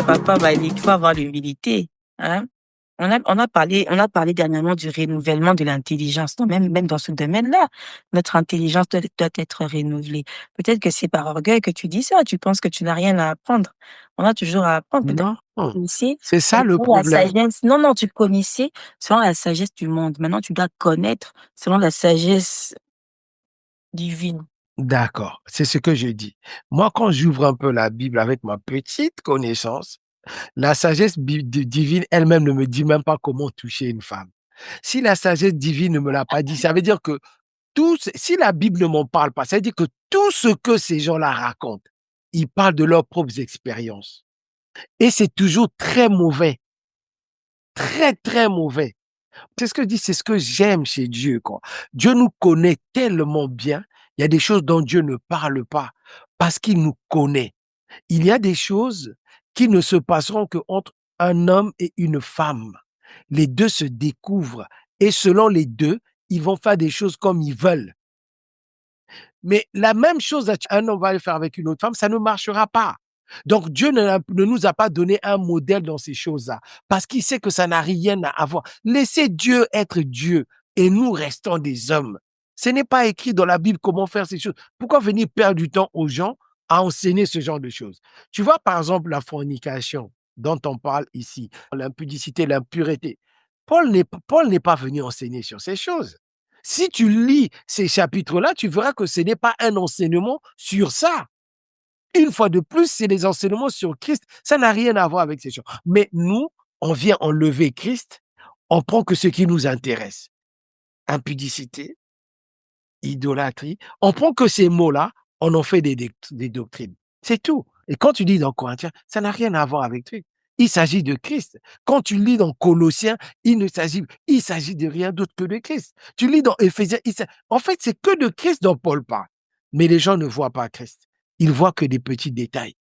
Papa, bah, il faut avoir l'humilité, hein. On a parlé dernièrement du renouvellement de l'intelligence. Non, même dans ce domaine-là, notre intelligence doit être renouvelée. Peut-être que c'est par orgueil que tu dis ça. Tu penses que tu n'as rien à apprendre. On a toujours à apprendre. Peut-être Non, que tu connaissais c'est ça le selon la problème. sagesse. Non, non, tu connaissais selon la sagesse du monde. Maintenant, tu dois connaître selon la sagesse divine. D'accord, c'est ce que je dis. Moi, quand j'ouvre un peu la Bible avec ma petite connaissance, la sagesse divine elle-même ne me dit même pas comment toucher une femme. Si la sagesse divine ne me l'a pas dit, ça veut dire que si la Bible ne m'en parle pas, ça veut dire que tout ce que ces gens-là racontent, ils parlent de leurs propres expériences. Et c'est toujours très mauvais, très, très mauvais. C'est ce que je dis, c'est ce que j'aime chez Dieu, quoi. Dieu nous connaît tellement bien. Il y a des choses dont Dieu ne parle pas parce qu'il nous connaît. Il y a des choses qui ne se passeront qu'entre un homme et une femme. Les deux se découvrent et selon les deux, ils vont faire des choses comme ils veulent. Mais la même chose, un homme va le faire avec une autre femme, ça ne marchera pas. Donc Dieu ne nous a pas donné un modèle dans ces choses-là, parce qu'il sait que ça n'a rien à voir. Laissez Dieu être Dieu et nous restons des hommes. Ce n'est pas écrit dans la Bible comment faire ces choses. Pourquoi venir perdre du temps aux gens à enseigner ce genre de choses? Tu vois, par exemple, la fornication dont on parle ici, l'impudicité, l'impureté. Paul n'est pas venu enseigner sur ces choses. Si tu lis ces chapitres-là, tu verras que ce n'est pas un enseignement sur ça. Une fois de plus, c'est des enseignements sur Christ. Ça n'a rien à voir avec ces choses. Mais nous, on vient enlever Christ, on prend que ce qui nous intéresse. Impudicité, idolâtrie. On prend que ces mots-là, on en fait des doctrines. C'est tout. Et quand tu lis dans Corinthiens, ça n'a rien à voir avec lui. Il s'agit de Christ. Quand tu lis dans Colossiens, il s'agit de rien d'autre que de Christ. Tu lis dans Éphésiens, en fait, c'est que de Christ dont Paul parle. Mais les gens ne voient pas Christ. Ils voient que des petits détails.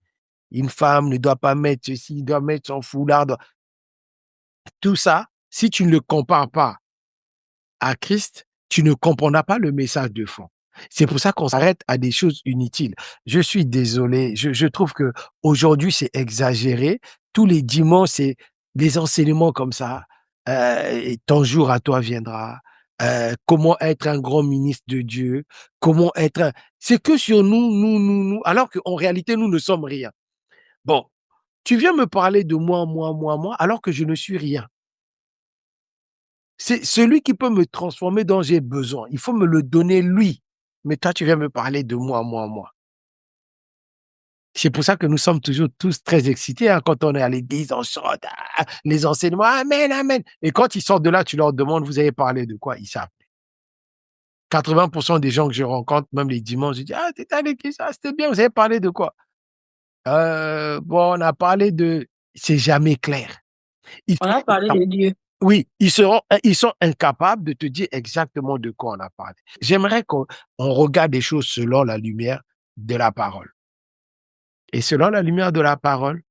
Une femme ne doit pas mettre ceci, doit mettre son foulard. Tout ça, si tu ne le compares pas à Christ, tu ne comprendras pas le message de fond. C'est pour ça qu'on s'arrête à des choses inutiles. Je suis désolé, je trouve que aujourd'hui c'est exagéré. Tous les dimanches, c'est des enseignements comme ça. Et ton jour à toi viendra. Comment être un grand ministre de Dieu. Comment être C'est que sur nous, alors qu'en réalité, nous ne sommes rien. Bon, tu viens me parler de moi, alors que je ne suis rien. C'est celui qui peut me transformer dont j'ai besoin. Il faut me le donner lui. Mais toi, tu viens me parler de moi. C'est pour ça que nous sommes toujours tous très excités hein, quand on est à l'église, on chante, les enseignements, Amen, Amen. Et quand ils sortent de là, tu leur demandes, vous avez parlé de quoi? Ils savent. 80% des gens que je rencontre, même les dimanches, je dis, ah, t'étais à l'église, ah, c'était bien, vous avez parlé de quoi? Bon, on a parlé de... C'est jamais clair. Ils On sont a parlé de Dieu. Oui, ils sont incapables de te dire exactement de quoi on a parlé. J'aimerais qu'on regarde les choses selon la lumière de la parole. Et selon la lumière de la parole,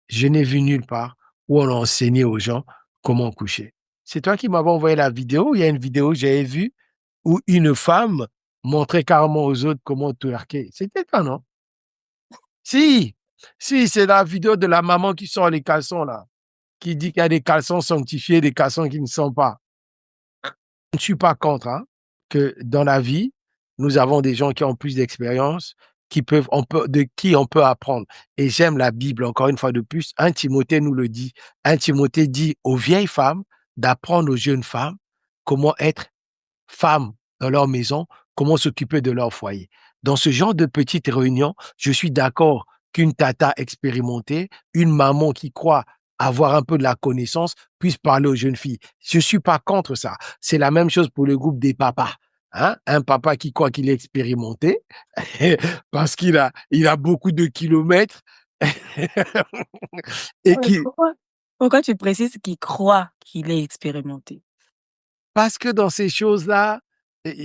je n'ai vu nulle part où on a enseigné aux gens comment coucher. C'est toi qui m'avais envoyé la vidéo. Il y a une vidéo que j'avais vue où une femme montrait carrément aux autres comment twerker. C'était toi, non? Si, si, c'est la vidéo de la maman qui sort les caleçons, là, qui dit qu'il y a des caleçons sanctifiés, des caleçons qui ne sont pas. Je ne suis pas contre, hein, que dans la vie, nous avons des gens qui ont plus d'expérience, de qui on peut apprendre. Et j'aime la Bible, encore une fois de plus. 1 Timothée nous le dit. 1 Timothée dit aux vieilles femmes d'apprendre aux jeunes femmes comment être femmes dans leur maison, comment s'occuper de leur foyer. Dans ce genre de petites réunions, je suis d'accord qu'une tata expérimentée, une maman qui croit avoir un peu de la connaissance, puisse parler aux jeunes filles. Je suis pas contre ça. C'est la même chose pour le groupe des papas. Hein? Un papa qui croit qu'il est expérimenté parce il a beaucoup de kilomètres et Ouais, qui pourquoi tu précises qu'il croit qu'il est expérimenté? parce que dans ces choses-là,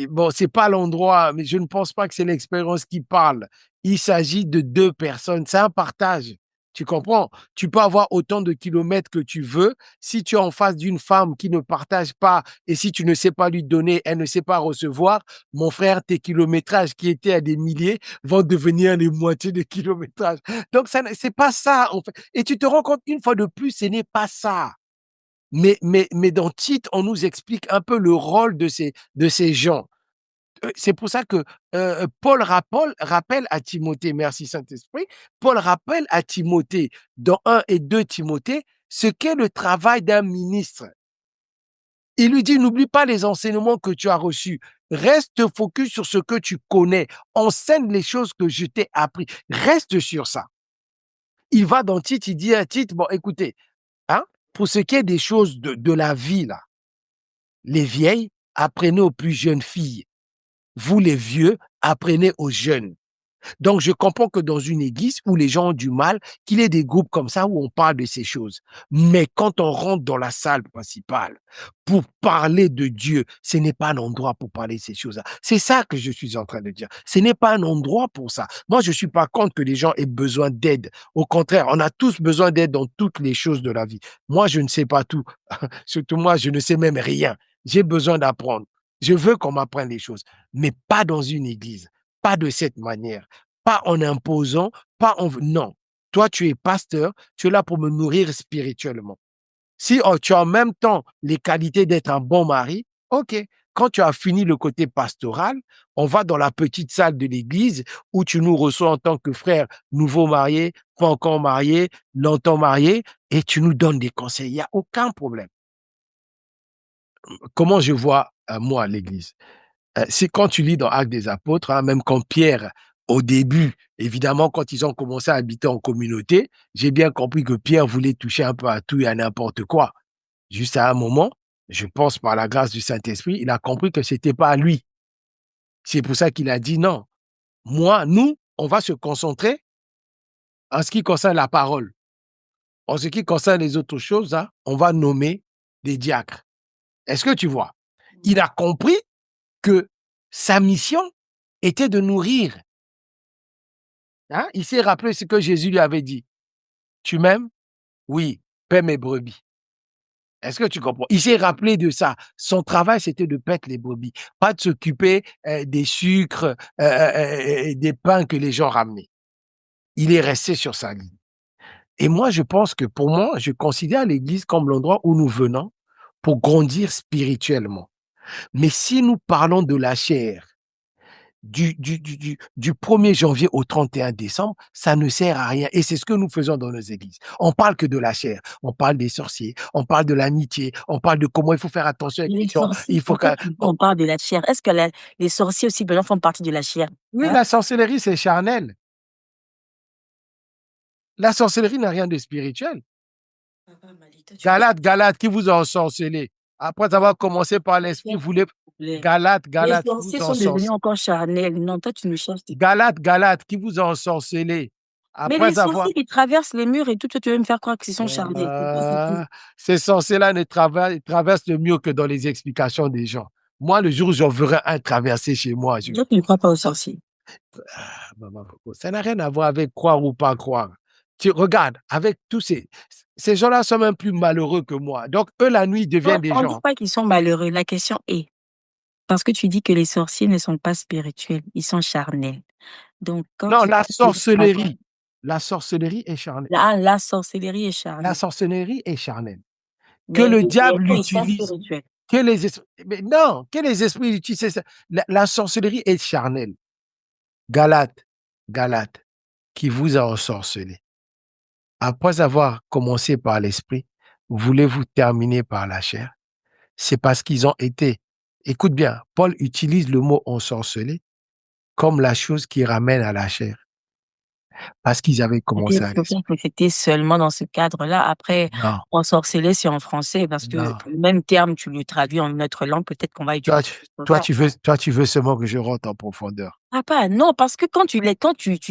bon, c'est pas l'endroit, mais je ne pense pas que c'est l'expérience qui parle. Il s'agit de 2 personnes, c'est un partage. Tu comprends? Tu peux avoir autant de kilomètres que tu veux. Si tu es en face d'une femme qui ne partage pas et si tu ne sais pas lui donner, elle ne sait pas recevoir, mon frère, tes kilométrages qui étaient à des milliers vont devenir les moitiés de kilométrage. Donc, c'est pas ça, en fait. Et tu te rends compte une fois de plus, ce n'est pas ça. Mais dans Tite, on nous explique un peu le rôle de ces gens. C'est pour ça que Paul rappelle à Timothée, merci Saint-Esprit, Paul rappelle à Timothée, dans 1 et 2 Timothée, ce qu'est le travail d'un ministre. Il lui dit, n'oublie pas les enseignements que tu as reçus. Reste focus sur ce que tu connais. Enseigne les choses que je t'ai appris. Reste sur ça. Il va dans Tite, il dit à Tite, bon, écoutez, hein, pour ce qui est des choses de la vie, là, les vieilles, apprenez aux plus jeunes filles. Vous, les vieux, apprenez aux jeunes. Donc, je comprends que dans une église où les gens ont du mal, qu'il y ait des groupes comme ça où on parle de ces choses. Mais quand on rentre dans la salle principale pour parler de Dieu, ce n'est pas un endroit pour parler de ces choses-là. C'est ça que je suis en train de dire. Ce n'est pas un endroit pour ça. Moi, je ne suis pas contre que les gens aient besoin d'aide. Au contraire, on a tous besoin d'aide dans toutes les choses de la vie. Moi, je ne sais pas tout. Surtout moi, je ne sais même rien. J'ai besoin d'apprendre. Je veux qu'on m'apprenne les choses, mais pas dans une église, pas de cette manière, pas en imposant, pas en... Non, toi, tu es pasteur, tu es là pour me nourrir spirituellement. Si tu as en même temps les qualités d'être un bon mari, OK. Quand tu as fini le côté pastoral, on va dans la petite salle de l'église où tu nous reçois en tant que frère nouveau marié, pas encore marié, longtemps marié, et tu nous donnes des conseils. Il n'y a aucun problème. Comment je vois, moi, l'église? C'est quand tu lis dans Actes des Apôtres, hein, même quand Pierre, au début, évidemment, quand ils ont commencé à habiter en communauté, j'ai bien compris que Pierre voulait toucher un peu à tout et à n'importe quoi. Juste à un moment, je pense par la grâce du Saint-Esprit, il a compris que c'était pas à lui. C'est pour ça qu'il a dit non. Nous, on va se concentrer en ce qui concerne la parole. En ce qui concerne les autres choses, hein, on va nommer des diacres. Est-ce que tu vois? Il a compris que sa mission était de nourrir. Hein? Il s'est rappelé ce que Jésus lui avait dit. Tu m'aimes? Oui, paie mes brebis. Est-ce que tu comprends? Il s'est rappelé de ça. Son travail, c'était de paître les brebis, pas de s'occuper des sucres, des pains que les gens ramenaient. Il est resté sur sa ligne. Et moi, je pense que pour moi, je considère l'Église comme l'endroit où nous venons pour grandir spirituellement. Mais si nous parlons de la chair, du 1er janvier au 31 décembre, ça ne sert à rien. Et c'est ce que nous faisons dans nos églises. On parle que de la chair, on parle des sorciers, on parle de l'amitié, on parle de comment il faut faire attention avec les Les gens. sorciers, Il faut que... pourquoi on parle de la chair? Est-ce que les sorciers aussi maintenant font partie de la chair? Oui, Hein? la sorcellerie, c'est charnel. La sorcellerie n'a rien de spirituel. Papa Malita, tu peux Galate, qui vous a ensorcelé? Après avoir commencé par l'esprit, vous voulez... plaît. Les Galate, qui vous sorciers a sont devenus ensorcelé? encore charnels. Non, toi, tu me cherches. Galate, qui vous a ensorcelé? Mais les Après avoir... sorciers qui traversent les murs et tout, toi, tu veux me faire croire qu'ils sont charnels. C'est quoi ça? Ces sorciers-là ne traversent le mieux que dans les explications des gens. Moi, le jour où j'en verrai un traverser chez moi, Donc, tu ne crois pas aux sorciers. Maman Coco, ça n'a rien à voir avec croire ou pas croire. Tu regardes, avec tous ces gens-là sont même plus malheureux que moi. Donc, eux, la nuit, deviennent des On ne dit gens. pas qu'ils sont malheureux. La question est, parce que tu dis que les sorciers ne sont pas spirituels, ils sont charnels. Donc, quand Non, tu la sorcellerie est charnelle. la sorcellerie est La charnelle, sorcellerie est charnelle. Que mais le diable eux, ils sont l'utilise, spirituels. mais non, que les esprits l'utilisent, c'est ça. La sorcellerie est charnelle. Galate, Galate, qui vous a ensorcelé. Après avoir commencé par l'esprit, voulez-vous terminer par la chair? C'est parce qu'ils ont été. Écoute bien, Paul utilise le mot ensorcelé comme la chose qui ramène à la chair, parce qu'ils avaient commencé à Peut-être l'esprit. que c'était seulement dans ce cadre-là. Après, Non, ensorceler, c'est en français, parce que non. le même terme, tu le traduis en une autre langue, peut-être qu'on va Toi, utiliser. tu veux seulement que je rentre en profondeur. Papa, non, parce que quand tu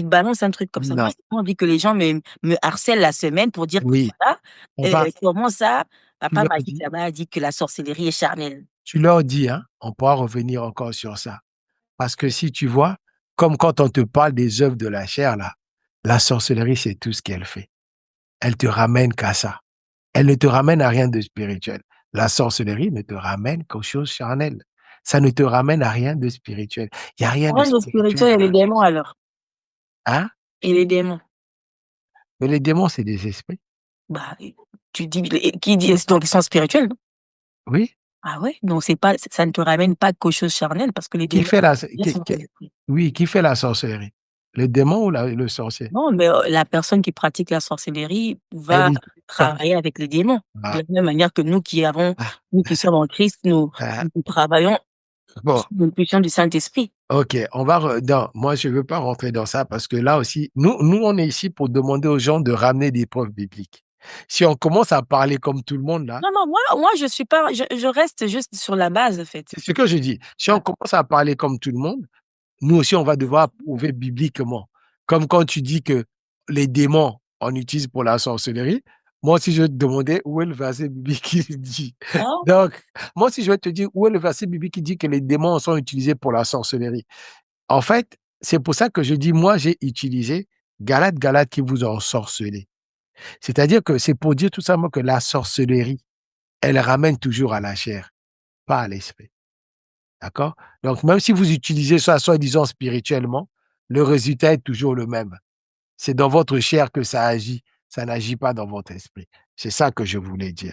balances un truc comme ça, moi, Non, j'ai pas envie que les gens me harcèlent la semaine pour dire que oui, voilà, on va, comment ça, tu papa leur Magique dis, là-bas a dit que la sorcellerie est charnelle. hein, on pourra revenir encore sur ça. Parce que si tu vois, comme quand on te parle des œuvres de la chair, là, la sorcellerie, c'est tout ce qu'elle fait. elle te ramène qu'à ça. Elle ne te ramène à rien de spirituel. La sorcellerie ne te ramène qu'aux choses charnelles. Ça ne te ramène à rien de spirituel. Il y a rien de Rien de spirituel spirituel et dans les la démons sorcellerie. alors? Hein? Et les démons? Mais les démons, c'est des esprits. Bah, tu dis qui dit donc ils sont spirituels, non? Oui. Ah ouais? Donc c'est pas ça ne te ramène pas qu'aux choses charnelles parce que les Qui démons fait la, sont des esprits. oui, qui fait la sorcellerie? Le démon ou le sorcier? Non, mais la personne qui pratique la sorcellerie Elle va est, travailler avec les démons. De ah, la même manière que ah, nous qui sommes en Christ, ah. nous travaillons Bon, sous l'impulsion du Saint-Esprit. ok, non, moi je veux pas rentrer dans ça parce que là aussi, nous on est ici pour demander aux gens de ramener des preuves bibliques. Si on commence à parler comme tout le monde là, Non, non, moi je suis pas je reste juste sur la base, en fait. c'est ce que je dis. Si on Ouais. commence à parler comme tout le monde, nous aussi on va devoir prouver bibliquement. Comme quand tu dis que les démons on utilise pour la sorcellerie, moi aussi je vais te demander où est le verset biblique qui dit. Ah, Donc, moi aussi je vais te dire où est le verset biblique qui dit que les démons sont utilisés pour la sorcellerie. En fait, c'est pour ça que je dis, moi, j'ai utilisé Galate qui vous ont sorcelé. C'est-à-dire que c'est pour dire tout simplement que la sorcellerie, elle ramène toujours à la chair, pas à l'esprit. D'accord? Donc, même si vous utilisez ça, soi-disant spirituellement, le résultat est toujours le même. C'est dans votre chair que ça agit. Ça n'agit pas dans votre esprit. C'est ça que je voulais dire.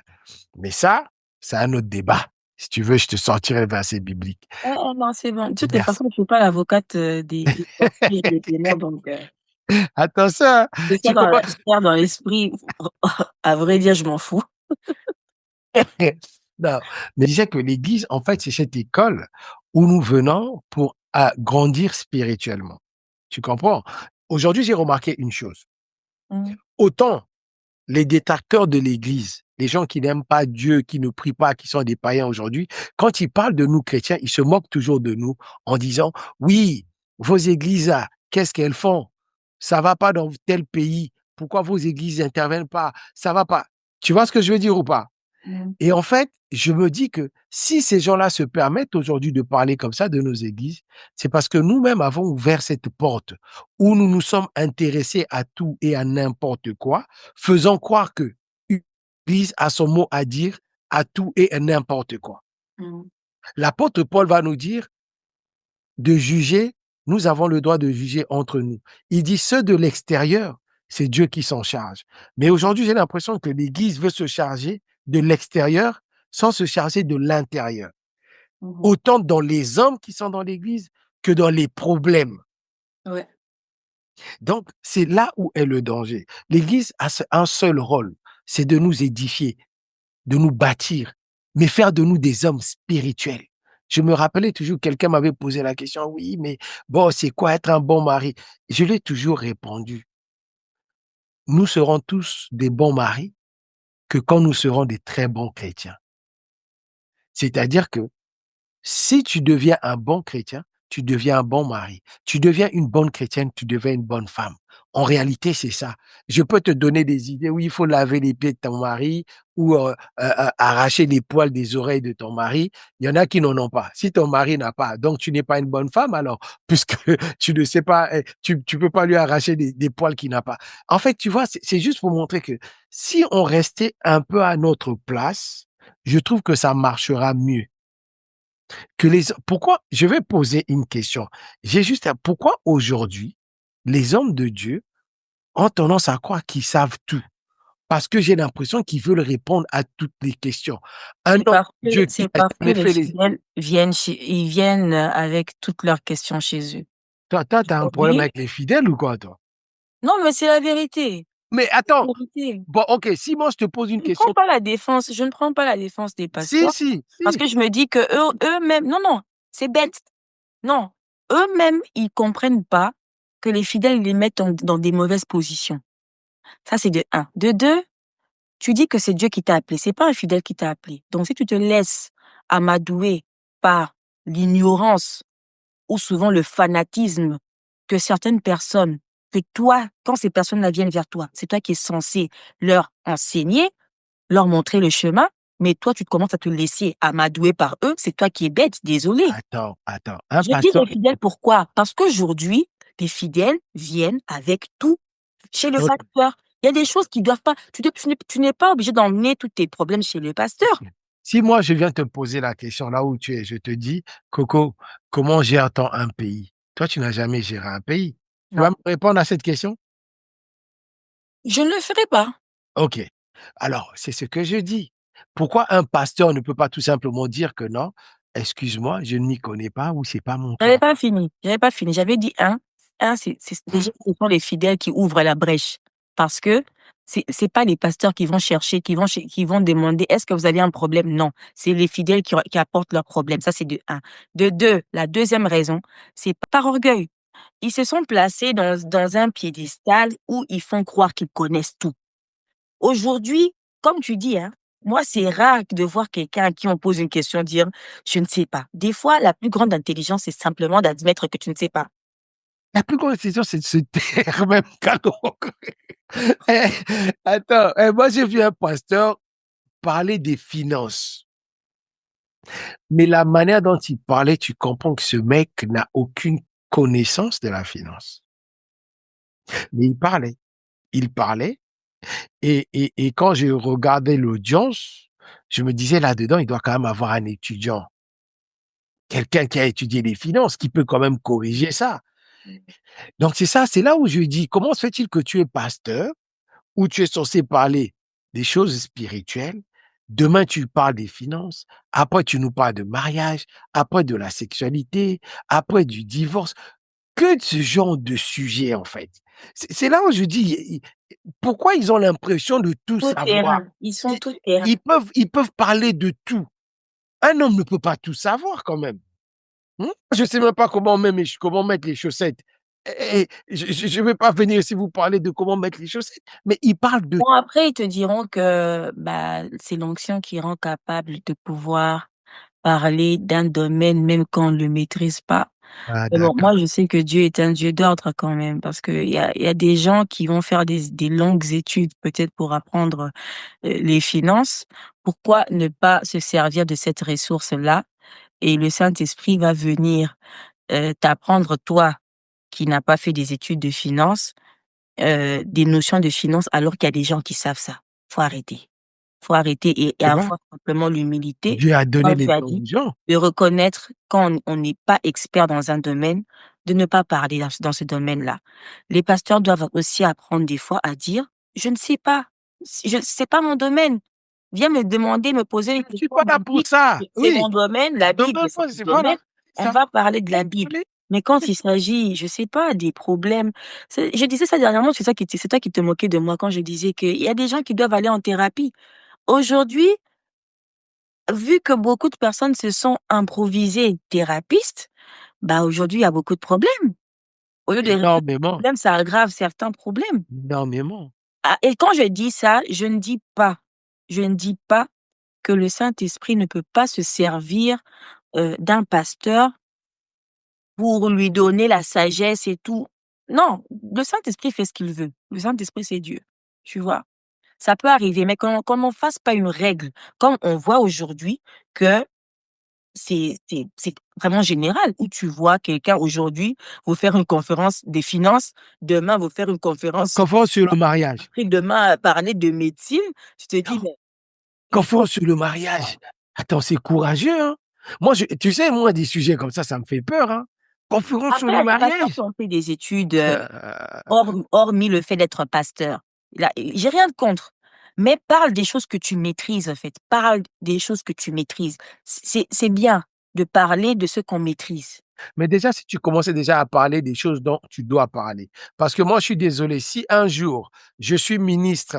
Mais ça, c'est un autre débat. Si tu veux, je te sortirai le verset biblique. non, c'est bon. De toutes les Merci. façons, je suis pas l'avocate, des sorciers et des démons, donc Attention, hein, que ce soit tu peux dans pas. la chair, dans l'esprit, à vrai dire, je m'en fous. Non, mais je disais que l'Église, en fait, c'est cette école où nous venons pour grandir spirituellement. Tu comprends? Aujourd'hui, j'ai remarqué une chose. Mmh. Autant les détracteurs de l'Église, les gens qui n'aiment pas Dieu, qui ne prient pas, qui sont des païens aujourd'hui, quand ils parlent de nous chrétiens, ils se moquent toujours de nous en disant, oui, vos églises, là, qu'est-ce qu'elles font? Ça va pas dans tel pays. Pourquoi vos églises n'interviennent pas? Ça va pas. Tu vois ce que je veux dire ou pas? Mmh. Et en fait, je me dis que si ces gens-là se permettent aujourd'hui de parler comme ça de nos églises, c'est parce que nous-mêmes avons ouvert cette porte où nous nous sommes intéressés à tout et à n'importe quoi, faisant croire que l'Église a son mot à dire à tout et à n'importe quoi. Mmh. L'apôtre Paul va nous dire de juger, nous avons le droit de juger entre nous. Il dit ceux de l'extérieur, c'est Dieu qui s'en charge. Mais aujourd'hui, j'ai l'impression que l'Église veut se charger de l'extérieur sans se charger de l'intérieur. Mmh. Autant dans les hommes qui sont dans l'Église que dans les problèmes. Ouais. Donc, c'est là où est le danger. L'Église a un seul rôle, c'est de nous édifier, de nous bâtir, mais faire de nous des hommes spirituels. Je me rappelais toujours, quelqu'un m'avait posé la question, oui, mais bon, c'est quoi être un bon mari? Je lui ai toujours répondu, nous serons tous des bons maris que quand nous serons des très bons chrétiens. C'est-à-dire que si tu deviens un bon chrétien, tu deviens un bon mari. Tu deviens une bonne chrétienne, tu deviens une bonne femme. En réalité, c'est ça. Je peux te donner des idées où il faut laver les pieds de ton mari ou arracher les poils des oreilles de ton mari. Il y en a qui n'en ont pas. Si ton mari n'a pas, donc tu n'es pas une bonne femme alors, puisque tu ne sais pas, tu peux pas lui arracher des poils qu'il n'a pas. En fait, tu vois, c'est juste pour montrer que si on restait un peu à notre place, je trouve que ça marchera mieux que les pourquoi je vais poser une question. J'ai juste pourquoi aujourd'hui les hommes de Dieu ont tendance à croire qu'ils savent tout? Parce que j'ai l'impression qu'ils veulent répondre à toutes les questions. Un homme de Dieu qui C'est a parce que jamais les fait les fidèles ils viennent, avec toutes leurs questions chez eux. toi, tu as un problème Aujourd'hui avec les fidèles ou quoi toi? non, mais c'est la vérité, Mais c'est attends, la vérité. bon OK, si moi je te pose une question Je ne prends pas la défense des si, pasteurs si, parce si. que je me dis que eux-mêmes non, non, c'est bête. Non, eux-mêmes, ils comprennent pas que les fidèles les mettent dans des mauvaises positions. Ça, c'est de un. De 2, tu dis que c'est Dieu qui t'a appelé, c'est pas un fidèle qui t'a appelé. Donc si tu te laisses amadouer par l'ignorance ou souvent le fanatisme que certaines personnes, que toi, quand ces personnes-là viennent vers toi, c'est toi qui es censé leur enseigner, leur montrer le chemin, mais toi, tu commences à te laisser amadouer par eux, c'est toi qui es bête, désolé. Attends, un Je dis pasteur les fidèles pourquoi? Parce qu'aujourd'hui, les fidèles viennent avec tout chez le OK, pasteur. Il y a des choses qui doivent pas tu n'es pas obligé d'emmener tous tes problèmes chez le pasteur. Si moi, je viens te poser la question là où tu es, je te dis: «Coco, comment gère-t-on un pays?» Toi, tu n'as jamais géré un pays. Tu vas Non, me répondre à cette question? je ne le ferai pas. OK. Alors, c'est ce que je dis. Pourquoi un pasteur ne peut pas tout simplement dire que: «Non, excuse-moi, je ne m'y connais pas» ou «C'est pas mon cas»? J'avais pas fini. J'avais dit un c'est déjà, ce sont les fidèles qui ouvrent la brèche parce que c'est pas les pasteurs qui vont chercher, qui vont demander: «Est-ce que vous avez un problème?» Non, c'est les fidèles qui apportent leurs problèmes. Ça, c'est de un. De 2, la deuxième raison, c'est par orgueil. Ils se sont placés dans un piédestal où ils font croire qu'ils connaissent tout. Aujourd'hui, comme tu dis, hein, moi, c'est rare de voir quelqu'un à qui on pose une question dire: «Je ne sais pas». Des fois, la plus grande intelligence, c'est simplement d'admettre que tu ne sais pas. La plus grande décision, c'est de se taire même quand eh, attends, moi j'ai vu un pasteur parler des finances, mais la manière dont il parlait, tu comprends que ce mec n'a aucune connaissance de la finance. Mais il parlait et quand je regardais l'audience, je me disais là-dedans, il doit quand même avoir un étudiant, quelqu'un qui a étudié les finances, qui peut quand même corriger ça. Donc c'est ça, c'est là où je dis: «Comment se fait-il que tu es pasteur, où tu es censé parler des choses spirituelles, demain tu parles des finances, après tu nous parles de mariage, après de la sexualité, après du divorce», que de ce genre de sujet en fait. C'est là où je dis: «Pourquoi ils ont l'impression de tout Tout savoir?» terrain, ils sont Ils tout terrain. ils peuvent parler de tout. Un homme ne peut pas tout savoir quand même. Mmh? Je sais même pas comment mettre les chaussettes et je vais pas venir ici vous parler de comment mettre les chaussettes, mais il parle de Bon, après, ils te diront que, bah, c'est l'onction qui rend capable de pouvoir parler d'un domaine même quand on le maîtrise pas. ah Mais bon, d'accord. moi, je sais que Dieu est un Dieu d'ordre quand même, parce qu'il y a des gens qui vont faire des longues études peut-être pour apprendre, les finances. Pourquoi ne pas se servir de cette ressource-là? Et le Saint-Esprit va venir, t'apprendre, toi, qui n'as pas fait des études de finance, des notions de finance alors qu'il y a des gens qui savent ça. Faut arrêter. Faut arrêter et Tu vois? avoir simplement l'humilité, Dieu a donné comme les tu as dons dit, aux gens. de reconnaître quand on n'est pas expert dans un domaine, de ne pas parler dans ce domaine-là. Les pasteurs doivent aussi apprendre des fois à dire: «Je ne sais pas, c'est pas mon domaine. Viens me demander, me poser une Je suis question pas là pour biblique, ça. c'est Oui, mon domaine, la Bible, c'est donne-moi mon c'est domaine, voilà, on ça. va parler de Laisse la Bible». parler. Mais quand il s'agit, je sais pas, des problèmes je disais ça dernièrement, c'est toi qui te moquais de moi quand je disais qu'il y a des gens qui doivent aller en thérapie. Aujourd'hui, vu que beaucoup de personnes se sont improvisées thérapistes, bah, aujourd'hui, il y a beaucoup de problèmes. Au lieu de régler les Énormément, problèmes, ça aggrave certains problèmes. énormément. Ah, et quand je dis ça, je ne dis pas que le Saint-Esprit ne peut pas se servir, d'un pasteur pour lui donner la sagesse et tout. Non, le Saint-Esprit fait ce qu'il veut. Le Saint-Esprit, c'est Dieu, tu vois? Ça peut arriver, mais qu'on en fasse pas une règle. Comme on voit aujourd'hui que c'est vraiment général, où tu vois quelqu'un aujourd'hui vous faire une conférence des finances, demain vous faire une conférence, Conférence sur le mariage. après-demain, parler de médecine. Tu te dis: Non, «Mais il faut». conférence sur le mariage. Attends, c'est courageux, hein. Moi, tu sais, moi, des sujets comme ça me fait peur, hein. Conférence sur Après, il le y a des pasteurs qui mariage. ont fait des études, Heu, hormis le fait d'être pasteur. Là, j'ai rien de contre, mais parle des choses que tu maîtrises, en fait. Parle des choses que tu maîtrises. C'est bien de parler de ce qu'on maîtrise. mais déjà, si tu commençais déjà à parler des choses dont tu dois parler. Parce que moi, je suis désolé, si un jour je suis ministre,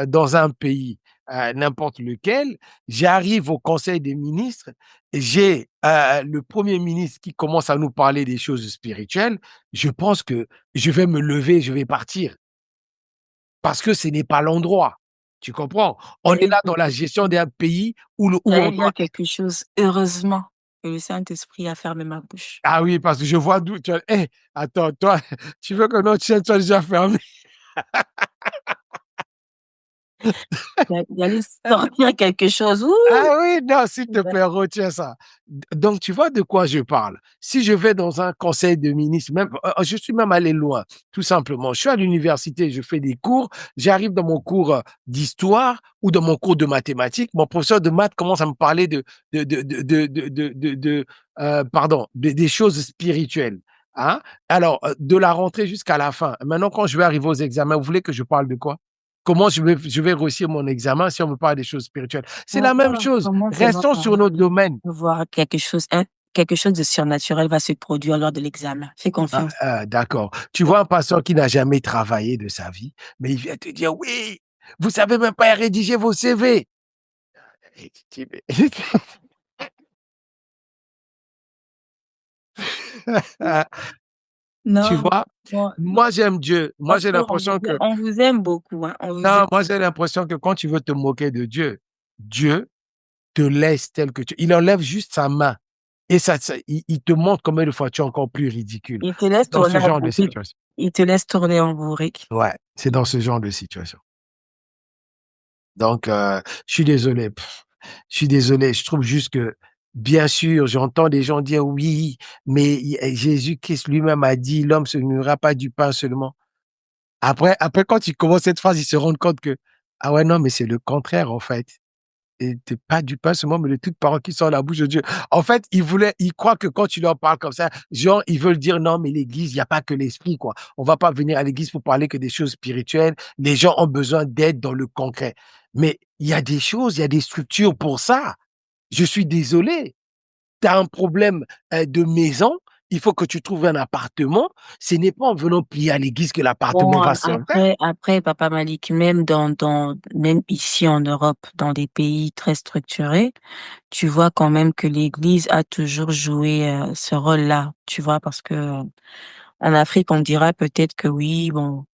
dans un pays, n'importe lequel, j'arrive au conseil des ministres, j'ai, le premier ministre qui commence à nous parler des choses spirituelles, je pense que je vais me lever, je vais partir. Parce que ce n'est pas l'endroit. Tu comprends? On est J'allais là dans la gestion d'un pays où j'allais on doit dire quelque chose. Heureusement que le Saint-Esprit a fermé ma bouche. ah oui, parce que je vois d'où tu as attends, toi, tu veux que notre chaîne soit déjà fermée? J'allais sortir quelque chose. Ouh! Ah oui, non, s'il te plaît, retiens ça. Donc, tu vois de quoi je parle. Si je vais dans un conseil de ministre, même, je suis même allé loin, tout simplement. Je suis à l'université, je fais des cours, j'arrive dans mon cours d'histoire ou dans mon cours de mathématiques. Mon professeur de maths commence à me parler pardon, des choses spirituelles. Hein? Alors, de la rentrée jusqu'à la fin. Maintenant, quand je vais arriver aux examens, vous voulez que je parle de quoi? Comment je vais réussir mon examen si on me parle des choses spirituelles? C'est la même chose. Comment tu vas Restons sur notre domaine. voir quelque chose de surnaturel va se produire lors de l'examen. Fais Ah, confiance. d'accord. Tu vois un pasteur qui n'a jamais travaillé de sa vie, mais il vient te dire, oui, vous savez même pas rédiger vos CV. Et tu dis, mais tu Non, vois, bon, moi j'aime Dieu. Moi j'ai pasteur, l'impression que, on vous aime beaucoup, hein, on vous aime. non, moi j'ai l'impression que quand tu veux te moquer de Dieu, Dieu te laisse tel que tu. Il enlève juste sa main et il te montre combien de fois tu es encore plus ridicule Il te laisse dans tourner ce en genre de bourrique. situation. Il te laisse tourner en bourrique. Ouais, c'est dans ce genre de situation. Donc, je suis désolé. Je suis désolé. Je trouve juste que, bien sûr, j'entends des gens dire oui, mais Jésus-Christ lui-même a dit, l'homme se nourrira pas du pain seulement. Après, quand ils commencent cette phrase, ils se rendent compte que, ah ouais, non, mais c'est le contraire, en fait. Et c'est pas du pain seulement, mais de toute parole qui sort de la bouche de Dieu. En fait, ils croient que quand tu leur parles comme ça, genre, ils veulent dire non, mais l'église, il n'y a pas que l'esprit, quoi. On va pas venir à l'église pour parler que des choses spirituelles. Les gens ont besoin d'aide dans le concret. Mais il y a des choses, il y a des structures pour ça. Je suis désolé. Tu as un problème de maison, il faut que tu trouves un appartement. Ce n'est pas en venant plier à l'église que l'appartement Bon, va se faire. après, Papa Malik, même même ici en Europe, dans des pays très structurés, tu vois quand même que l'Église a toujours joué ce rôle-là, tu vois, parce que en Afrique, on dira peut-être que oui, bon,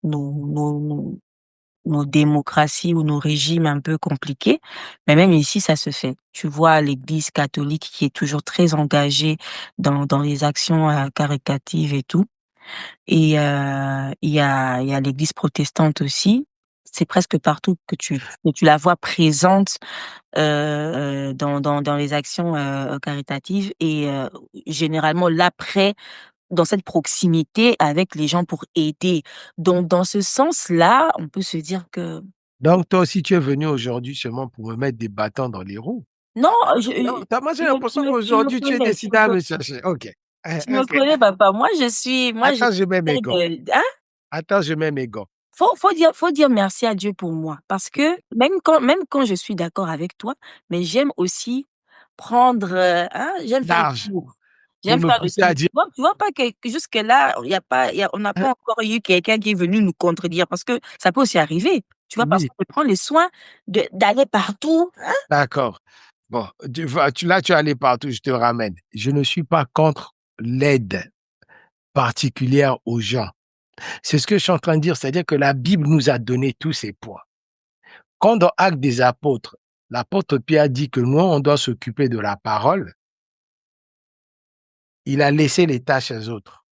nos démocraties ou nos régimes un peu compliqués, mais même ici, ça se fait. Tu vois l'Église catholique qui est toujours très engagée dans les actions caritatives et tout. Et il y a l'Église protestante aussi. C'est presque partout que tu la vois présente dans les actions caritatives et généralement l'après dans cette proximité avec les gens pour aider. Donc dans ce sens-là, on peut se dire que Donc, toi aussi, tu es venu aujourd'hui seulement pour me mettre des bâtons dans les roues. non, Non, moi, j'ai l'impression tu me qu'aujourd'hui, tu es connais, décidé à me chercher. OK. tu me OK. connais, papa. Moi, Attends, je mets mes j'essaie gants. hein? Attends, je mets mes gants. Faut dire merci à Dieu pour moi. Parce que même quand je suis d'accord avec toi, mais j'aime aussi prendre, hein, j'aime faire le Large tour. pour J'aime me faire le pousser tour. à dire, Tu vois pas que jusque-là, on n'a pas encore eu quelqu'un qui est venu nous contredire parce que ça peut aussi arriver. Tu vois, parce oui, qu'on peut prendre les soins d'aller partout. d'accord. Bon, là, tu es allé partout, je te ramène. Je ne suis pas contre l'aide particulière aux gens. C'est ce que je suis en train de dire, c'est-à-dire que la Bible nous a donné tous ces points. Quand dans Actes des Apôtres, l'apôtre Pierre dit que nous, on doit s'occuper de la parole, il a laissé les tâches aux autres.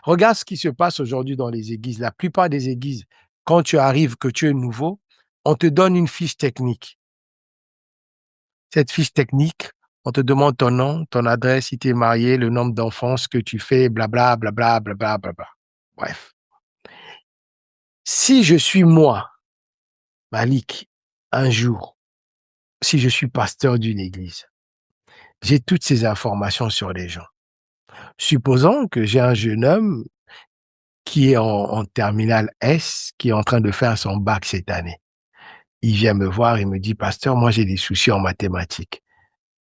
Regarde ce qui se passe aujourd'hui dans les églises. La plupart des églises, quand tu arrives, que tu es nouveau, on te donne une fiche technique. Cette fiche technique, on te demande ton nom, ton adresse, si tu es marié, le nombre d'enfants, ce que tu fais, blabla, blabla, blabla, blabla. Bref. Si je suis moi, Malik, un jour, si je suis pasteur d'une église, j'ai toutes ces informations sur les gens. Supposons que j'ai un jeune homme qui est en terminale S, qui est en train de faire son bac cette année. Il vient me voir et me dit, pasteur, moi j'ai des soucis en mathématiques.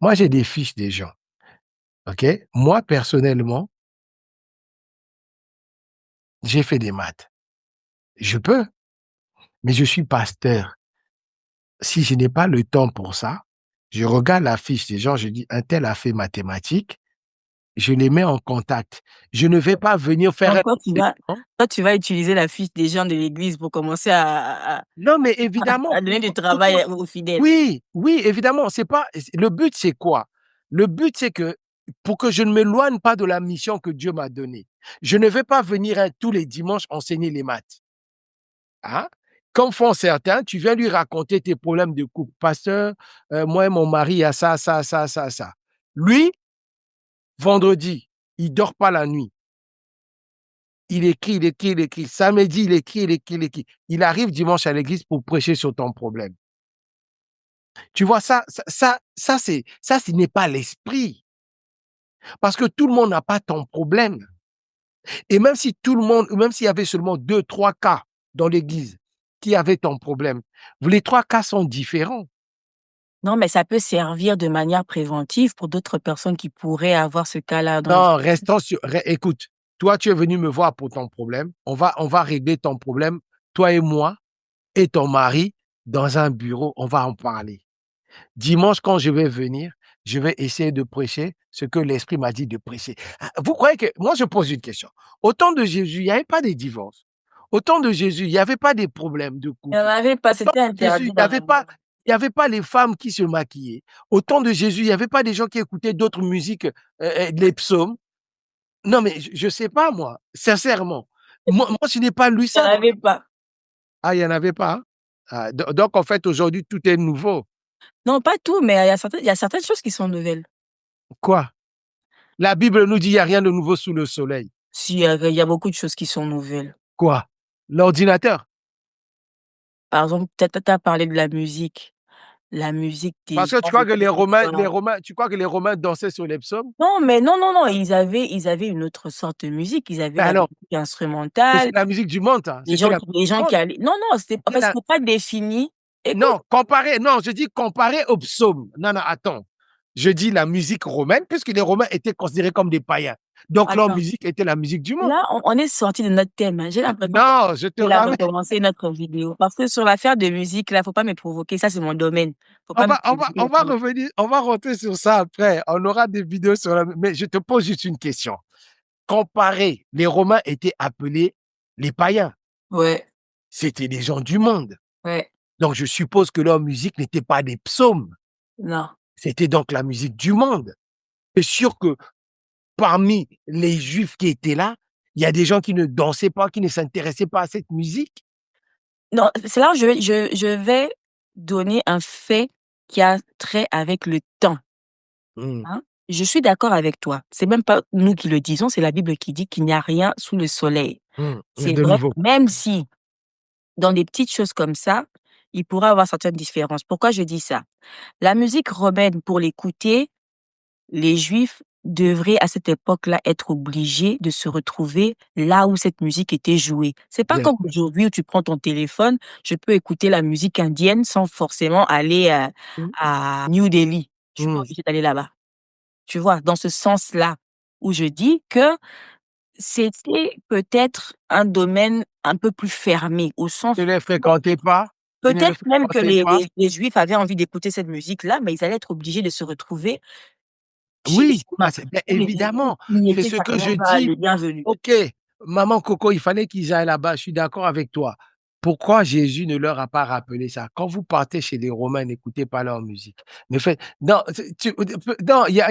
Moi j'ai des fiches des gens. OK? Moi personnellement, j'ai fait des maths. Je peux, mais je suis pasteur. Si je n'ai pas le temps pour ça, je regarde la fiche des gens, je dis, un tel a fait mathématiques, je les mets en contact. Je ne vais pas venir faire un Donc enseignement. toi, tu vas utiliser la fiche des gens de l'église pour commencer Non, mais évidemment, à donner du travail pourquoi? aux fidèles. Oui, oui, évidemment, c'est pas, le but, c'est quoi? Le but, c'est que, pour que je ne m'éloigne pas de la mission que Dieu m'a donnée, je ne vais pas venir tous les dimanches enseigner les maths. Hein? comme font certains, tu viens lui raconter tes problèmes de couple. Pasteur, moi et mon mari, il y a ça, ça, ça, ça, ça. Lui, vendredi, il dort pas la nuit. Il écrit, il écrit, il écrit. Samedi, il écrit, il écrit, il écrit. Il arrive dimanche à l'église pour prêcher sur ton problème. Tu vois, ça, ce n'est pas l'esprit. Parce que tout le monde n'a pas ton problème. Et même si tout le monde, même s'il y avait seulement deux, trois cas dans l'église qui avaient ton problème, les trois cas sont différents. Non, mais ça peut servir de manière préventive pour d'autres personnes qui pourraient avoir ce cas-là dans Non, restons sur. Écoute, toi, tu es venu me voir pour ton problème. On va régler ton problème, toi et moi et ton mari, dans un bureau. On va en parler. Dimanche, quand je vais venir, je vais essayer de prêcher ce que l'Esprit m'a dit de prêcher. Ah, vous croyez que. Moi, je pose une question. Au temps de Jésus, il n'y avait pas de divorce. Au temps de Jésus, il n'y avait pas de problèmes de il y en couple. avait pas, Au temps c'était de Jésus, interdit il n'y dans avait la pas. Il n'y avait pas les femmes qui se maquillaient. Au temps de Jésus, il n'y avait pas des gens qui écoutaient d'autres musiques, les psaumes. Non, mais je ne sais pas, moi, sincèrement. Moi, je n'ai pas lu il y en ça. avait pas. Ah, il n'y en avait pas, hein? Ah, donc, en fait, aujourd'hui, tout est nouveau. Non, pas tout, mais il y a certaines choses qui sont nouvelles. Quoi? La Bible nous dit il n'y a rien de nouveau sous le soleil. Si, il y a beaucoup de choses qui sont nouvelles. Quoi? L'ordinateur. Par exemple, tu as parlé de la musique. La musique Parce déjà, que tu crois que c'était tu crois que les Romains dansaient sur les psaumes? non, mais non, non, non, ils avaient une autre sorte de musique. Ils avaient Ben la alors, musique instrumentale, c'est la musique du monde, ça. C'était la musique les du gens qui monde. allaient non, non, c'était en C'est fait, la- c'était pas défini. Écoute, Non, non, je dis comparé aux psaumes. Non, non, attends. Je dis la musique romaine, puisque les Romains étaient considérés comme des païens. Donc, leur attends, musique était la musique du monde. là, on est sorti de notre thème, hein. J'ai l'impression Non, je te qu'on a ramène. recommencé notre vidéo parce que sur l'affaire de musique là, faut pas me provoquer, ça c'est mon domaine. Faut On pas me va, on va, provoquer on va là-dedans. revenir, on va rentrer sur ça après. On aura des vidéos sur la. Mais je te pose juste une question. Comparé, les Romains étaient appelés les païens. Ouais, C'était des gens du monde. ouais, Donc, je suppose que leur musique n'était pas des psaumes. non. C'était donc la musique du monde. C'est sûr que parmi les Juifs qui étaient là, il y a des gens qui ne dansaient pas, qui ne s'intéressaient pas à cette musique. Non, c'est là où je vais donner un fait qui a trait avec le temps. Mmh, Hein? Je suis d'accord avec toi. C'est même pas nous qui le disons, c'est la Bible qui dit qu'il n'y a rien sous le soleil. C'est de vrai, nouveau. même si dans des petites choses comme ça, il pourrait y avoir certaines différences. Pourquoi je dis ça? La musique romaine, pour l'écouter, les Juifs devraient à cette époque-là être obligés de se retrouver là où cette musique était jouée. C'est pas Bien. comme aujourd'hui où tu prends ton téléphone, je peux écouter la musique indienne sans forcément aller Mmh, à New Delhi. Je suis pas mmh. obligée d'aller là-bas. Tu vois? Dans ce sens-là, où je dis que c'était peut-être un domaine un peu plus fermé, au sens Tu ne les où fréquentais pas? Tu ne les peut-être même que fréquentais pas? les Juifs avaient envie d'écouter cette musique-là, mais ils allaient être obligés de se retrouver chez Oui, ma bien où les Juifs évidemment. n'y C'est étaient ce que je certainement pas dis. les bienvenus. OK, maman Coco, il fallait qu'ils aillent là-bas, je suis d'accord avec toi. Pourquoi Jésus ne leur a pas rappelé ça? Quand vous partez chez les Romains, n'écoutez pas leur musique. Ne faites non, non, il y a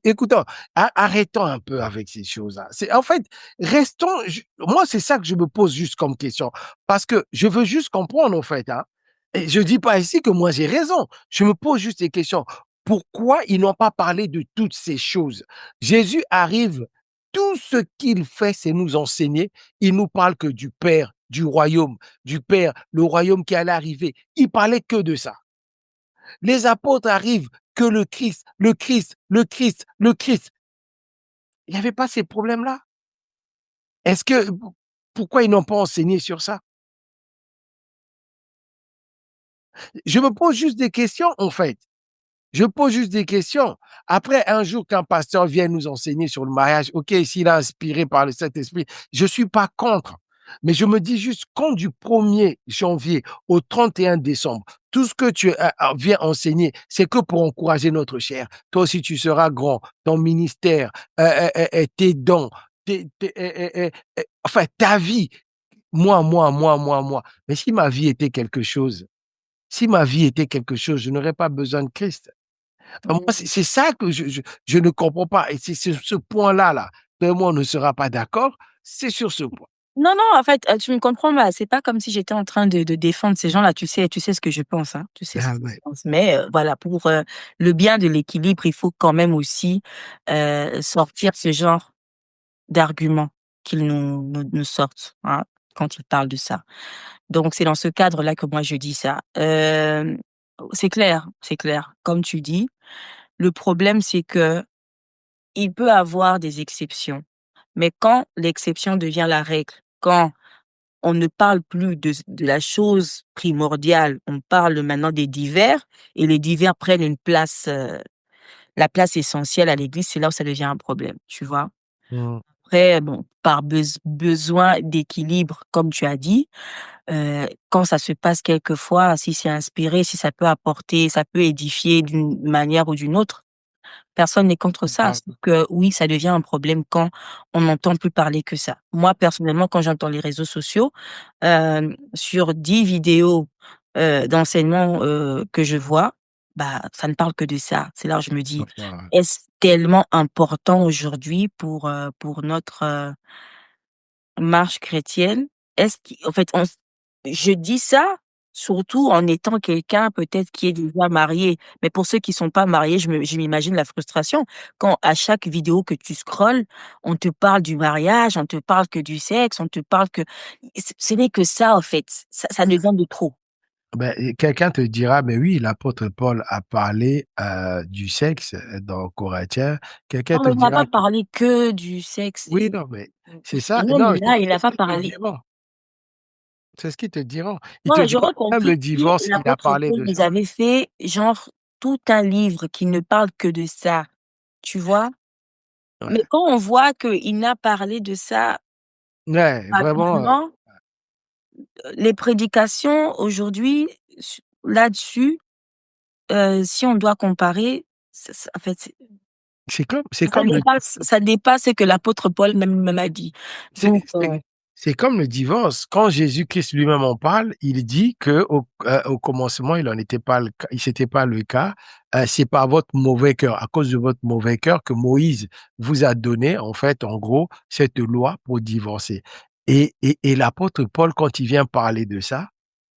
écoutons, arrêtons un peu avec ces choses-là. C'est en fait, restons moi, c'est ça que je me pose juste comme question, parce que je veux juste comprendre, en fait, hein, et je dis pas ici que moi j'ai raison. Je me pose juste des questions. Pourquoi ils n'ont pas parlé de toutes ces choses? Jésus arrive, tout ce qu'il fait, c'est nous enseigner. Il nous parle que du Père, du Père, le royaume qui allait arriver. Il parlait que de ça. Les apôtres arrivent que le Christ, le Christ, le Christ, le Christ. Il n'y avait pas ces problèmes-là. Est-ce que, pourquoi ils n'ont pas enseigné sur ça? Je me pose juste des questions, en fait. Je pose juste des questions. Après, un jour qu'un pasteur vient nous enseigner sur le mariage, OK, s'il est inspiré par le Saint-Esprit, je suis pas contre. Mais je me dis juste, quand du 1er janvier au 31 décembre, tout ce que tu viens enseigner, c'est que pour encourager notre chair. Toi aussi, tu seras grand. Ton ministère, tes dons, enfin, ta vie. Moi. Mais si ma vie était quelque chose, si ma vie était quelque chose, je n'aurais pas besoin de Christ. Moi, Mmh. c'est ça que je ne comprends pas et c'est sur ce point-là, là, que moi, on ne sera pas d'accord, c'est sur ce point. Non, non, en fait, tu me comprends mal. C'est pas comme si j'étais en train de défendre ces gens-là. Tu sais ce que je pense, hein. Tu sais ce que Ah je ouais. pense. Mais, voilà, pour, le bien de l'équilibre, il faut quand même aussi, sortir ce genre d'arguments qu'ils nous sortent, hein, quand ils parlent de ça. Donc c'est dans ce cadre-là que moi je dis ça. C'est clair, c'est clair. Comme tu dis, le problème c'est que il peut avoir des exceptions. Mais quand l'exception devient la règle, quand on ne parle plus de la chose primordiale, on parle maintenant des divers et les divers prennent la place essentielle à l'église, c'est là où ça devient un problème, tu vois? Mmh. Après, bon, par besoin d'équilibre, comme tu as dit, quand ça se passe quelquefois, si c'est inspiré, si ça peut apporter, ça peut édifier d'une manière ou d'une autre, personne n'est contre ça. Bah, Sauf que oui, ça devient un problème quand on n'entend plus parler que ça. Moi, personnellement, quand j'entends les réseaux sociaux, sur 10 vidéos, d'enseignement, que je vois, bah, ça ne parle que de ça. C'est là où je me dis: enfin, «Est-ce tellement important aujourd'hui pour notre, marche chrétienne?» Est-ce qu'en fait, je dis ça surtout en étant quelqu'un peut-être qui est déjà marié, mais pour ceux qui sont pas mariés, je m'imagine la frustration quand à chaque vidéo que tu scrolles, on te parle du mariage, on te parle que du sexe, on te parle que ce n'est que ça en fait, ça devient de trop. et quelqu'un te dira: «Mais oui, l'apôtre Paul a parlé, du sexe, dans Corinthiens». Quelqu'un Non, te mais il n'a dira pas que parlé que du sexe oui, non, mais c'est et ça. même Non, là, il c'est n'a ce pas qu'ils te parlé. diront. C'est ce qu'ils te diront. Ils Moi, te diront j'aurais même le compris si divorce, il a l'apôtre parlé Paul de nous ça. avait fait genre tout un livre qui ne parle que de ça, tu vois? Mais Ouais. quand on voit qu'il n'a parlé de ça Ouais, vraiment, rapidement, les prédications aujourd'hui là-dessus, si on doit comparer, en fait, c'est comme le ça dépasse ce que l'apôtre Paul même a dit. c'est Donc, c'est c'est comme le divorce. Quand Jésus-Christ lui-même en parle, il dit qu'au commencement, il en était pas le cas, c'était pas le cas. C'est par votre mauvais cœur, à cause de votre mauvais cœur que Moïse vous a donné, en fait, en gros, cette loi pour divorcer. Et l'apôtre Paul, quand il vient parler de ça,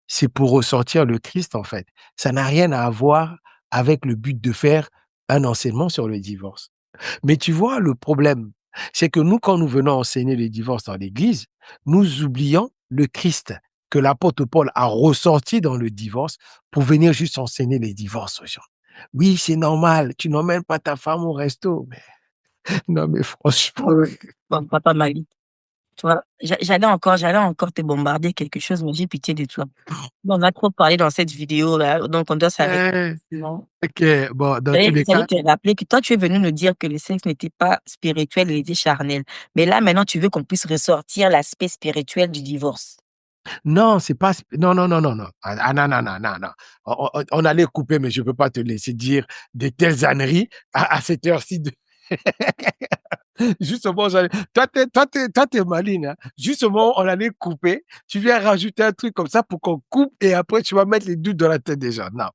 c'est pour ressortir le Christ, en fait. Ça n'a rien à voir avec le but de faire un enseignement sur le divorce. Mais tu vois, le problème, c'est que nous, quand nous venons enseigner le divorce dans l'Église, nous oublions le Christ que l'apôtre Paul a ressorti dans le divorce pour venir juste enseigner les divorces aux gens. Oui, c'est normal, tu n'emmènes pas ta femme au resto. Mais non, mais franchement, bon, papa m'a dit, tu vois? J'allais encore te bombarder quelque chose, mais j'ai pitié de toi. Bon, on a trop parlé dans cette vidéo-là, donc on doit s'arrêter eh, maintenant. ok, bon, dans tous les J'allais cas, te rappeler que toi, tu es venu nous dire que le sexe n'était pas spirituel, il était charnel. Mais là, maintenant, tu veux qu'on puisse ressortir l'aspect spirituel du divorce. non, c'est pas, non, non, non, non, non, non, non, non, non, non. On allait couper, mais je peux pas te laisser dire de telles âneries à cette heure-ci de. Justement, toi, t'es maligne, hein. Justement, on allait couper. Tu viens rajouter un truc comme ça pour qu'on coupe et après, tu vas mettre les doutes dans la tête des gens. Non,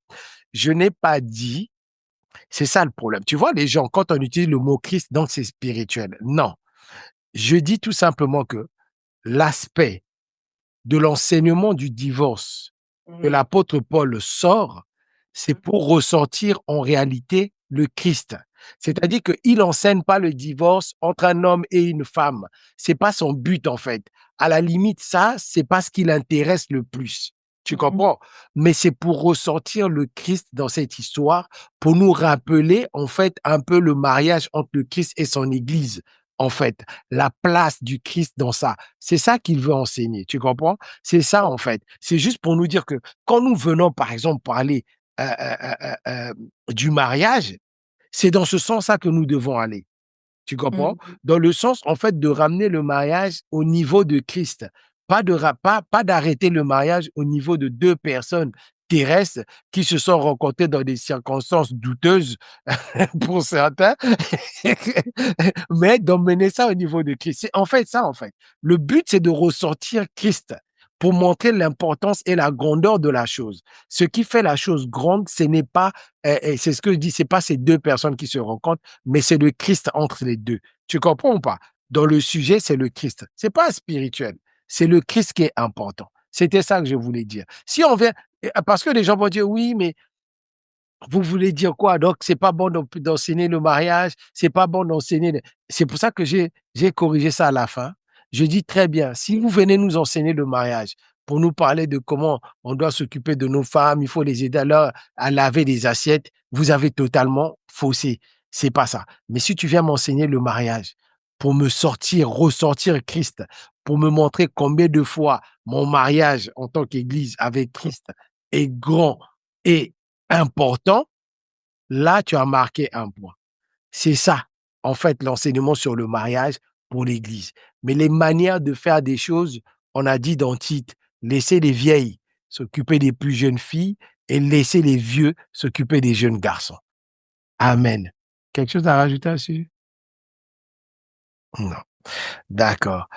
je n'ai pas dit. C'est ça le problème. Tu vois, les gens, quand on utilise le mot Christ, donc c'est spirituel. Non, je dis tout simplement que l'aspect de l'enseignement du divorce que Mmh. l'apôtre Paul sort, c'est Mmh pour ressortir en réalité le Christ. C'est-à-dire qu'il n'enseigne pas le divorce entre un homme et une femme. C'est pas son but, en fait. À la limite, ça, c'est pas ce qui l'intéresse le plus. Tu mh. comprends? Mais c'est pour ressortir le Christ dans cette histoire, pour nous rappeler, en fait, un peu le mariage entre le Christ et son Église, en fait, la place du Christ dans ça. C'est ça qu'il veut enseigner, tu comprends? C'est ça, en fait. C'est juste pour nous dire que quand nous venons, par exemple, parler du mariage, c'est dans ce sens-là que nous devons aller. Tu comprends? Mmh. Dans le sens, en fait, de ramener le mariage au niveau de Christ. Pas d'arrêter le mariage au niveau de 2 personnes terrestres qui se sont rencontrées dans des circonstances douteuses pour certains, mais d'emmener ça au niveau de Christ. C'est en fait ça, en fait. Le but, c'est de ressortir Christ pour montrer l'importance et la grandeur de la chose. Ce qui fait la chose grande, ce n'est pas, c'est ce que je dis, c'est pas ces 2 personnes qui se rencontrent, mais c'est le Christ entre les 2. Tu comprends ou pas? Dans le sujet, c'est le Christ. C'est pas spirituel. C'est le Christ qui est important. C'était ça que je voulais dire. Si on vient, parce que les gens vont dire, oui, mais vous voulez dire quoi? Donc, c'est pas bon d'enseigner le mariage, c'est pas bon d'enseigner. C'est pour ça que j'ai corrigé ça à la fin. Je dis très bien, si vous venez nous enseigner le mariage pour nous parler de comment on doit s'occuper de nos femmes, il faut les aider à laver des assiettes, vous avez totalement faussé. C'est pas ça. Mais si tu viens m'enseigner le mariage pour me ressortir Christ, pour me montrer combien de fois mon mariage en tant qu'église avec Christ est grand et important, là, tu as marqué un point. C'est ça, en fait, l'enseignement sur le mariage pour l'Église. Mais les manières de faire des choses, on a dit dans Tite, laisser les vieilles s'occuper des plus jeunes filles et laisser les vieux s'occuper des jeunes garçons. Amen. Quelque chose à rajouter là-dessus? Non. D'accord.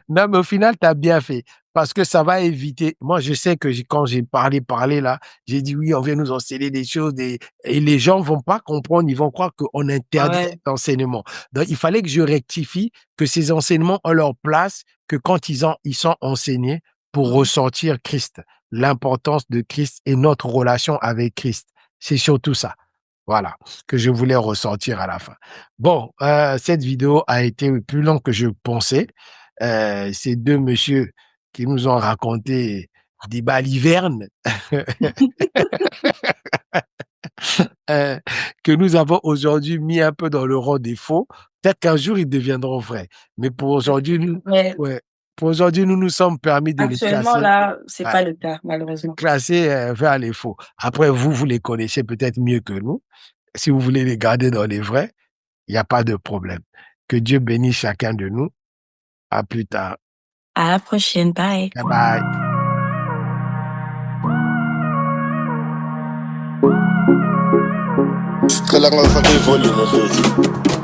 Non, mais au final, tu as bien fait. Parce que ça va éviter. Moi, je sais que quand j'ai parlé là, j'ai dit oui, on vient nous enseigner des choses et les gens vont pas comprendre. Ils vont croire qu'on interdit Ouais. cet enseignement. Donc, il fallait que je rectifie que ces enseignements ont leur place, que quand ils sont enseignés pour ressortir Christ, l'importance de Christ et notre relation avec Christ. C'est surtout ça. Voilà, que je voulais ressortir à la fin. Bon, cette vidéo a été plus longue que je pensais. Ces deux messieurs qui nous ont raconté des balivernes que nous avons aujourd'hui mis un peu dans le rang des faux. Peut-être qu'un jour, ils deviendront vrais. Mais pour aujourd'hui, Mais ouais, pour aujourd'hui, nous nous sommes permis de les actuellement, classer, là, c'est ouais, pas le cas, malheureusement. classer vers les faux. Après, vous les connaissez peut-être mieux que nous. Si vous voulez les garder dans les vrais, il n'y a pas de problème. Que Dieu bénisse chacun de nous. À plus tard. À la prochaine. Bye. Bye bye. Siqala ngafaka ivolume mfethu.